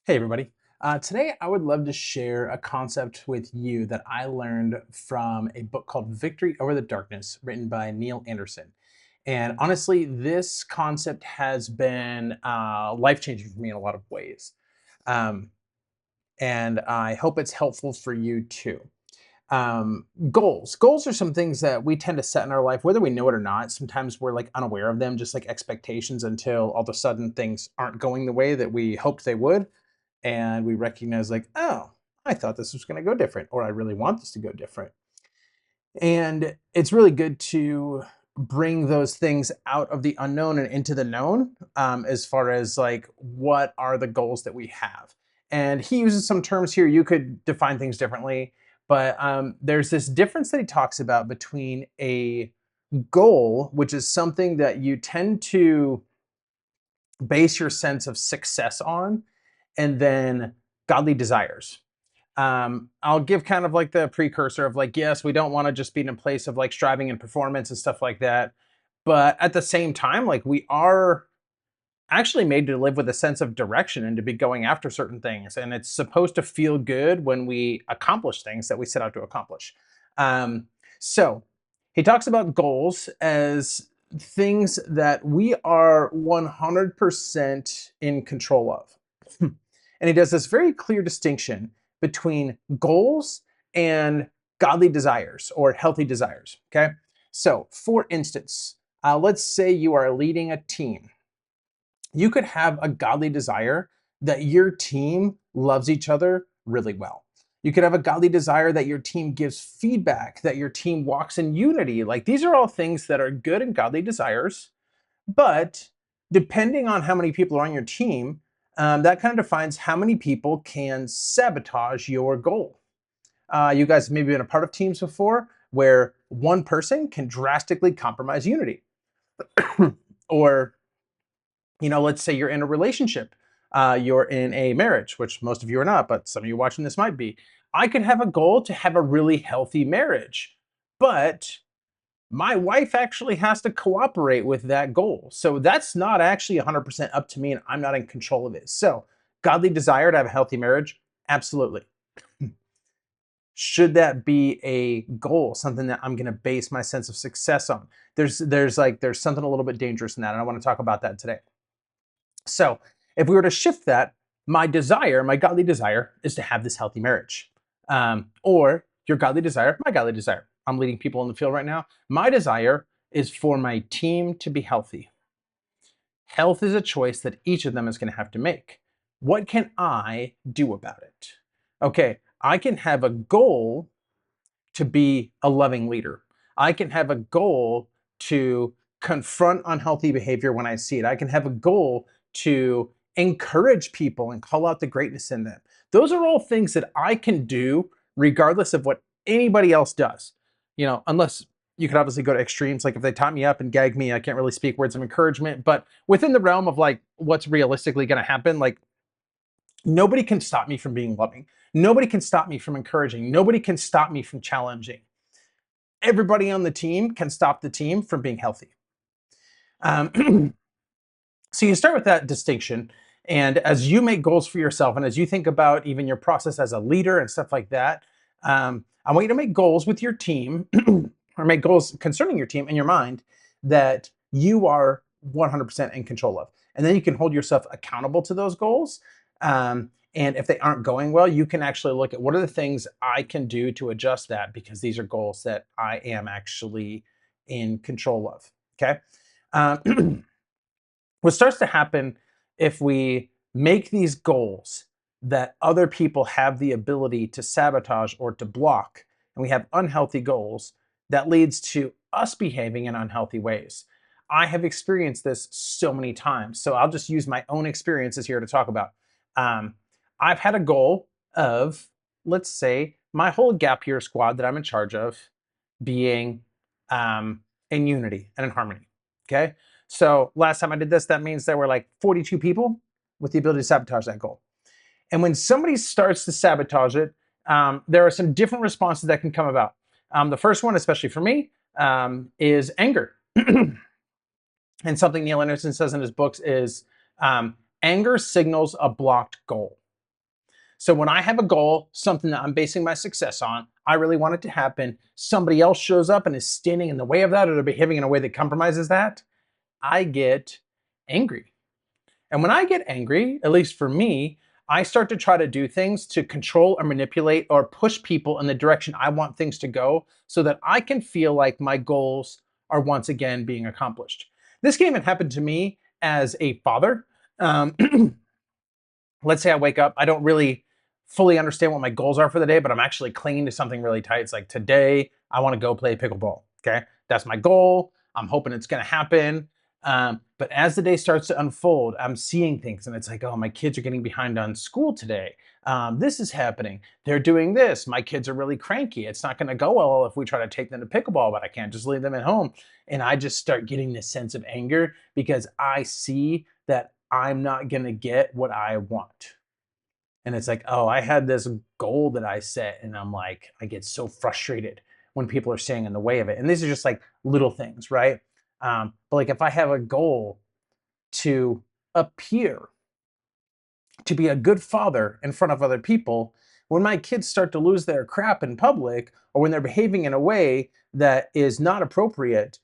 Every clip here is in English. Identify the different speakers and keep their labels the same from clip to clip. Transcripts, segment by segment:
Speaker 1: Hey, everybody. Today, I would love to share a concept with you that I learned from a book called Victory Over the Darkness, written by Neil Anderson. And honestly, this concept has been life changing for me in a lot of ways. Um, and I hope it's helpful for you too. Goals are some things that we tend to set in our life, whether we know it or not. Sometimes we're like unaware of them, just like expectations, until all of a sudden things aren't going the way that we hoped they would, and we recognize like, oh, I thought this was going to go different, or I really want this to go different. And it's really good to bring those things out of the unknown and into the known, as far as like what are the goals that we have. And he uses some terms here. You could define things differently, but there's this difference that he talks about between a goal, which is something that you tend to base your sense of success on, and then godly desires. I'll give kind of like the precursor of like, yes, we don't want to just be in a place of like striving and performance and stuff like that. But at the same time, like we are actually made to live with a sense of direction and to be going after certain things. And it's supposed to feel good when we accomplish things that we set out to accomplish. So he talks about goals as things that we are 100% in control of. And he does this very clear distinction between goals and godly desires or healthy desires. Okay. So, for instance, let's say you are leading a team. You could have a godly desire that your team loves each other really well. You could have a godly desire that your team gives feedback, that your team walks in unity. Like these are all things that are good and godly desires, but depending on how many people are on your team, that kind of defines how many people can sabotage your goal. You guys have maybe been a part of teams before where one person can drastically compromise unity. Or, let's say you're in a relationship, you're in a marriage, which most of you are not, but some of you watching this might be. I could have a goal to have a really healthy marriage, but my wife actually has to cooperate with that goal. So that's not actually 100% up to me, and I'm not in control of it. So, godly desire to have a healthy marriage? Absolutely. Should that be a goal, something that I'm going to base my sense of success on? There's something a little bit dangerous in that, and I want to talk about that today. So, if we were to shift that, my godly desire is to have this healthy marriage. Or your godly desire, my godly desire. I'm leading people in the field right now. My desire is for my team to be healthy. Health is a choice that each of them is going to have to make. What can I do about it? Okay, I can have a goal to be a loving leader. I can have a goal to confront unhealthy behavior when I see it. I can have a goal to encourage people and call out the greatness in them. Those are all things that I can do regardless of what anybody else does. Unless you could obviously go to extremes, like if they tie me up and gag me, I can't really speak words of encouragement. But within the realm of like what's realistically going to happen, like nobody can stop me from being loving. Nobody can stop me from encouraging. Nobody can stop me from challenging. Everybody on the team can stop the team from being healthy. Um, so you start with that distinction. And as you make goals for yourself, and as you think about even your process as a leader and stuff like that, I want you to make goals with your team or make goals concerning your team in your mind that you are 100% in control of. And then you can hold yourself accountable to those goals. And if they aren't going well, you can actually look at what are the things I can do to adjust that, because these are goals that I am actually in control of. Okay. Um, what starts to happen if we make these goals that other people have the ability to sabotage or to block, and we have unhealthy goals, that leads to us behaving in unhealthy ways. I have experienced this so many times. So I'll just use my own experiences here to talk about. Um, I've had a goal of, let's say, my whole gap year squad that I'm in charge of being in unity and in harmony. Okay. So last time I did this, that means there were like 42 people with the ability to sabotage that goal. And when somebody starts to sabotage it, there are some different responses that can come about. The first one, especially for me, is anger. And something Neil Anderson says in his books is anger signals a blocked goal. So when I have a goal, something that I'm basing my success on, I really want it to happen, somebody else shows up and is standing in the way of that, or they're behaving in a way that compromises that, I get angry. And when I get angry, at least for me, I start to try to do things to control or manipulate or push people in the direction I want things to go so that I can feel like my goals are once again being accomplished. This can even happen to me as a father. Um, let's say I wake up, I don't really fully understand what my goals are for the day, but I'm actually clinging to something really tight. It's like today I want to go play pickleball. Okay, that's my goal. I'm hoping it's going to happen. But as the day starts to unfold, I'm seeing things, and it's like, oh, my kids are getting behind on school today. This is happening. They're doing this. My kids are really cranky. It's not going to go well if we try to take them to pickleball, but I can't just leave them at home. And I just start getting this sense of anger because I see that I'm not going to get what I want. And it's like, oh, I had this goal that I set, and I'm like, I get so frustrated when people are staying in the way of it. And these are just like little things, right? But like if I have a goal to appear to be a good father in front of other people, when my kids start to lose their crap in public or when they're behaving in a way that is not appropriate,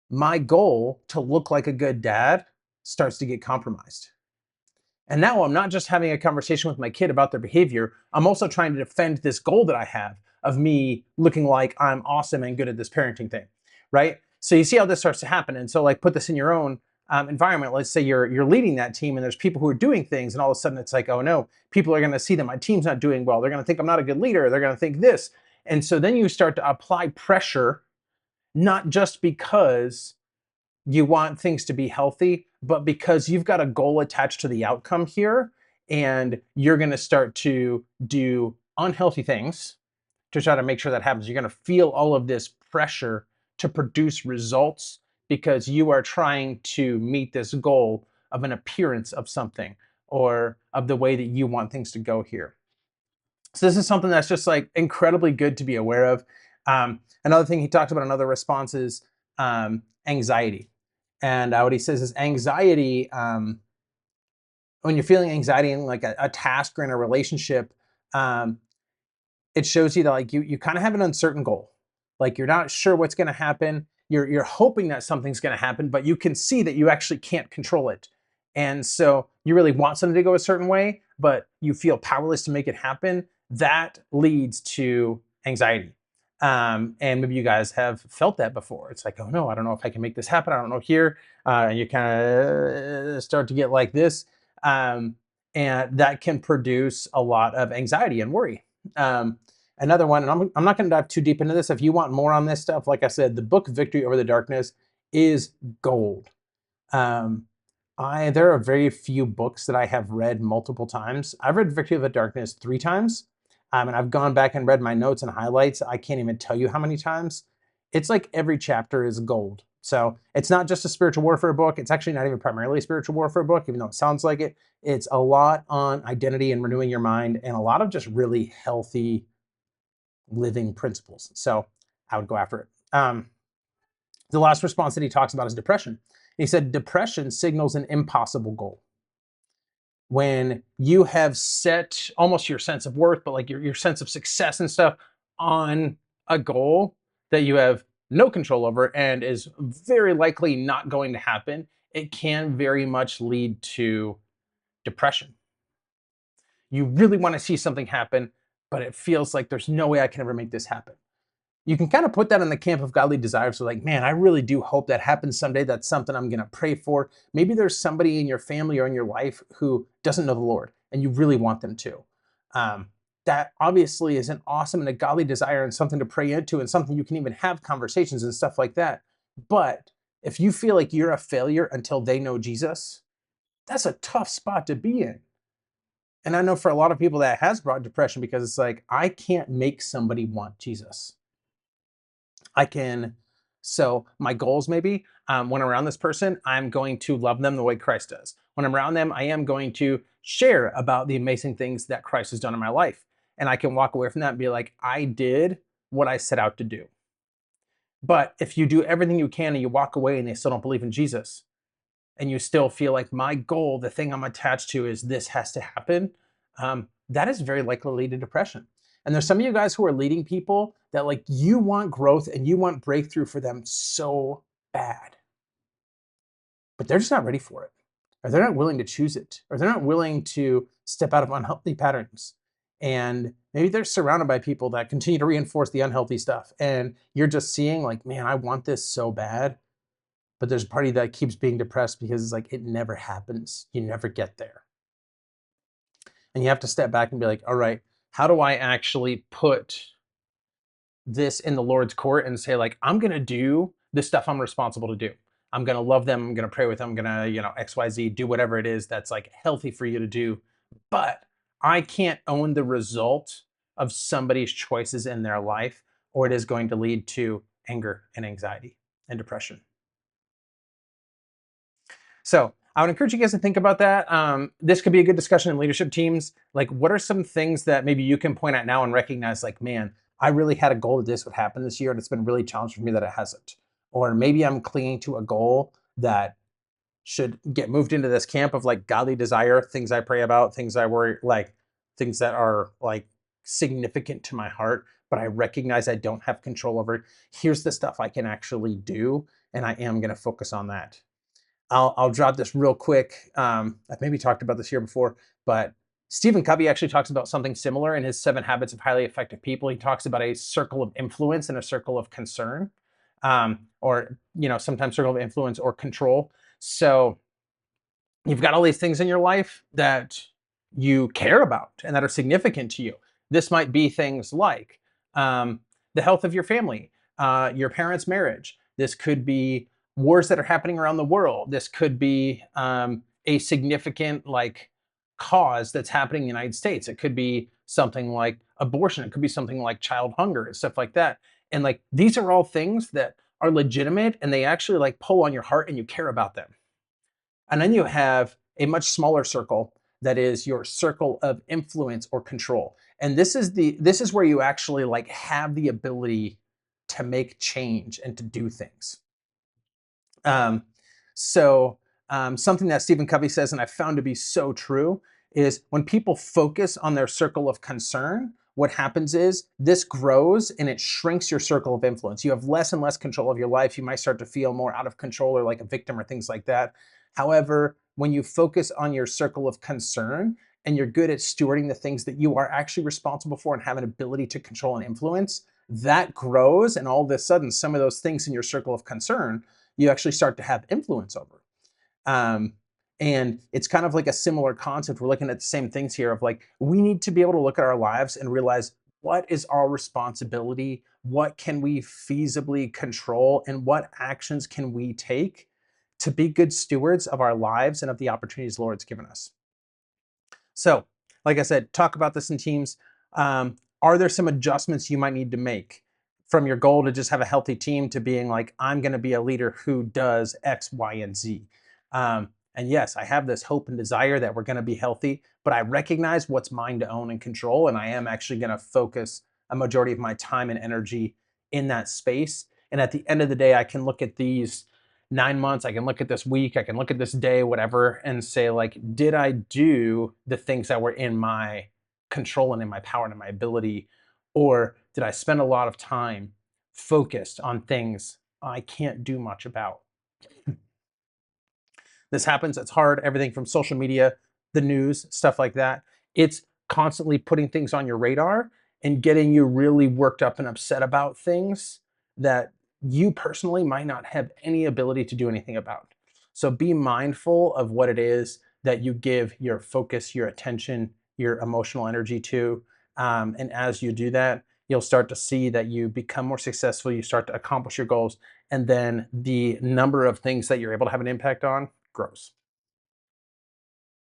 Speaker 1: my goal to look like a good dad starts to get compromised. And now I'm not just having a conversation with my kid about their behavior, I'm also trying to defend this goal that I have of me looking like I'm awesome and good at this parenting thing, right? So you see how this starts to happen. And so, like, put this in your own environment. Let's say you're leading that team, and there's people who are doing things, and all of a sudden it's like, oh no, people are going to see that my team's not doing well. They're going to think I'm not a good leader. They're going to think this, and so then you start to apply pressure, not just because you want things to be healthy, but because you've got a goal attached to the outcome here, and you're going to start to do unhealthy things to try to make sure that happens. You're going to feel all of this pressure to produce results because you are trying to meet this goal of an appearance of something or of the way that you want things to go here. So this is something that's just like incredibly good to be aware of. Another thing he talked about, another response is anxiety. And what he says is anxiety, when you're feeling anxiety in like a task or in a relationship, um, it shows you that like you kind of have an uncertain goal. Like you're not sure what's going to happen. You're hoping that something's going to happen, but you can see that you actually can't control it. And so you really want something to go a certain way, but you feel powerless to make it happen. That leads to anxiety. And maybe you guys have felt that before. It's like, oh no, I don't know if I can make this happen. I don't know here. And you kind of start to get like this. Um, and that can produce a lot of anxiety and worry. Um, Another one, and I'm not going to dive too deep into this. If you want more on this stuff, like I said, the book Victory Over the Darkness is gold. Um, there are very few books that I have read multiple times. I've read Victory of the Darkness 3 times, and I've gone back and read my notes and highlights. I can't even tell you how many times. It's like every chapter is gold. So it's not just a spiritual warfare book. It's actually not even primarily a spiritual warfare book, even though it sounds like it. It's a lot on identity and renewing your mind, and a lot of just really healthy living principles. So I would go after it. The last response that he talks about is depression. He said depression signals an impossible goal. When you have set almost your sense of worth, but like your sense of success and stuff on a goal that you have no control over and is very likely not going to happen, it can very much lead to depression. You really want to see something happen, but it feels like there's no way I can ever make this happen. You can kind of put that in the camp of godly desires. So like, man, I really do hope that happens someday. That's something I'm going to pray for. Maybe there's somebody in your family or in your life who doesn't know the Lord and you really want them to. That obviously is an awesome and a godly desire and something to pray into and something you can even have conversations and stuff like that. But if you feel like you're a failure until they know Jesus, that's a tough spot to be in. And I know for a lot of people that has brought depression because it's like, I can't make somebody want Jesus. I can, so my goals maybe, when I'm around this person, I'm going to love them the way Christ does. When I'm around them, I am going to share about the amazing things that Christ has done in my life. And I can walk away from that and be like, I did what I set out to do. But if you do everything you can and you walk away and they still don't believe in Jesus, and you still feel like my goal, the thing I'm attached to is this has to happen, that is very likely to lead to depression. And there's some of you guys who are leading people that like you want growth and you want breakthrough for them so bad, but they're just not ready for it, or they're not willing to choose it, or they're not willing to step out of unhealthy patterns. And maybe they're surrounded by people that continue to reinforce the unhealthy stuff. And you're just seeing, like, man, I want this so bad. But there's a party that keeps being depressed because it's like it never happens. You never get there. And you have to step back and be like, all right, how do I actually put this in the Lord's court and say, like, I'm going to do the stuff I'm responsible to do. I'm going to love them. I'm going to pray with them. I'm going to, XYZ, do whatever it is that's like healthy for you to do. But I can't own the result of somebody's choices in their life, or it is going to lead to anger and anxiety and depression. So I would encourage you guys to think about that. This could be a good discussion in leadership teams. Like, what are some things that maybe you can point at now and recognize, like, man, I really had a goal that this would happen this year, and it's been really challenging for me that it hasn't. Or maybe I'm clinging to a goal that should get moved into this camp of like godly desire, things I pray about, things I worry, like things that are like significant to my heart, but I recognize I don't have control over. Here's the stuff I can actually do, and I am going to focus on that. I'll drop this real quick. I've maybe talked about this here before, but Stephen Covey actually talks about something similar in his 7 Habits of Highly Effective People. He talks about a circle of influence and a circle of concern, or sometimes circle of influence or control. So you've got all these things in your life that you care about and that are significant to you. This might be things like the health of your family, your parents' marriage. This could be wars that are happening around the world. This could be a significant like cause that's happening in the United States. It could be something like abortion. It could be something like child hunger and stuff like that. And like these are all things that are legitimate and they actually like pull on your heart and you care about them. And then you have a much smaller circle that is your circle of influence or control. And this is where you actually like have the ability to make change and to do things. Um, so something that Stephen Covey says, and I found to be so true, is when people focus on their circle of concern, what happens is this grows and it shrinks your circle of influence. You have less and less control of your life. You might start to feel more out of control or like a victim or things like that. However, when you focus on your circle of concern and you're good at stewarding the things that you are actually responsible for and have an ability to control and influence, that grows. And all of a sudden, some of those things in your circle of concern you actually start to have influence over. Um, and it's kind of like a similar concept. We're looking at the same things here of like, we need to be able to look at our lives and realize what is our responsibility? What can we feasibly control? And what actions can we take to be good stewards of our lives and of the opportunities the Lord's given us? So, like I said, talk about this in teams. Are there some adjustments you might need to make from your goal to just have a healthy team to being like, I'm going to be a leader who does X, Y, and Z? And yes, I have this hope and desire that we're going to be healthy, but I recognize what's mine to own and control. And I am actually going to focus a majority of my time and energy in that space. And at the end of the day, I can look at these 9 months, I can look at this week, I can look at this day, whatever, and say, like, did I do the things that were in my control and in my power and in my ability? Or did I spend a lot of time focused on things I can't do much about? This happens. It's hard. Everything from social media, the news, stuff like that. It's constantly putting things on your radar and getting you really worked up and upset about things that you personally might not have any ability to do anything about. So be mindful of what it is that you give your focus, your attention, your emotional energy to. And as you do that, you'll start to see that you become more successful. You start to accomplish your goals. And then the number of things that you're able to have an impact on gross.